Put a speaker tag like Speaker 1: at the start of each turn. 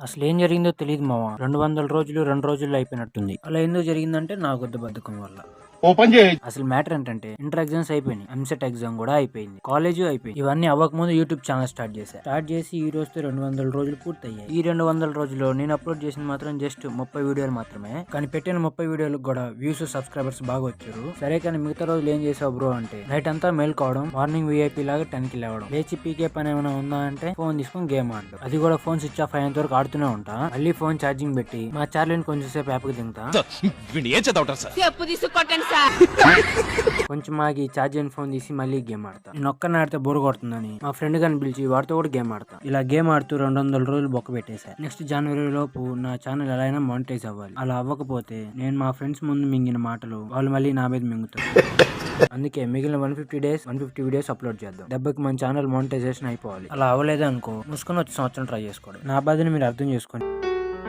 Speaker 1: అసలు ఏం జరిగిందో తెలియదు మావా. 200 రోజులు 2 రోజుల్లో అయిపోయినట్టుంది. అలా ఎందుకు జరిగిందంటే నా కొద్ది బద్ధకం వల్ల.
Speaker 2: ఓపెన్ చేయి.
Speaker 1: అసలు మ్యాటర్ ఏంటంటే ఇంటర్ ఎగ్జామ్స్ అయిపోయినాయి, ఎంసెట్ ఎగ్జామ్ కూడా అయిపోయింది, కాలేజ్ అయిపోయింది. ఇవన్నీ అవ్వకముందు యూట్యూబ్ ఛానల్ స్టార్ట్ చేసి ఈ రోజుతో 200 రోజులు పూర్తయ్యాయి. ఈ 200 రోజుల్లో నేను అప్లోడ్ చేసింది మాత్రం జస్ట్ 30 వీడియోలు మాత్రమే. కానీ పెట్టిన 30 వీడియోలకు కూడా వ్యూస్ సబ్స్క్రైబర్స్ బాగా వచ్చారు. సరే కానీ మిగతా రోజులు ఏం చేసావు బ్రో అంటే, నైట్ అంతా మేల్కోవడం, మార్నింగ్ వీఐపీ లాగా 10 కి లేవడం, లేచి పీకే పని ఏమైనా ఉందా అంటే ఫోన్ తీసుకుని గేమ్ ఆడడం. అది కూడా ఫోన్ స్విచ్ ఆఫ్ అయ్యేంత వరకు ఆడుతూనే ఉంటా. మళ్ళీ ఫోన్ ఛార్జింగ్ పెట్టి మా చార్లీని కొంచెం సేపు యాప్కి దిగుతా. కొంచెం మాకి ఛార్జ్ అయిన ఫోన్ తీసి మళ్ళీ గేమ్ ఆడతా. నేను ఒక్కరిని ఆడితే బోర్ కొడుతుందని మా ఫ్రెండ్ గాని పిలిచి వాడితో కూడా గేమ్ ఆడతా. ఇలా గేమ్ ఆడుతూ 200 రోజులు బొక్క పెట్టేశా. నెక్స్ట్ జనవరి లోపు నా ఛానల్ ఎలా అయినా మానిటైజ్ అవ్వాలి. అలా అవ్వకపోతే నేను మా ఫ్రెండ్స్ ముందు మింగిన మాటలు వాళ్ళు మళ్ళీ నా మీద మింగుతారు. అందుకే మిగిలిన 150 డేస్ 150 వీడియోస్ అప్లోడ్ చేద్దాం. దెబ్బకి మన ఛానల్ మానిటైజేషన్ అయిపోవాలి. అలా అవ్వలేదు అనుకో, ముసుకొని వచ్చి సంవత్సరం ట్రై చేసుకోండి. నా బాధని మీరు అర్థం చేసుకోండి.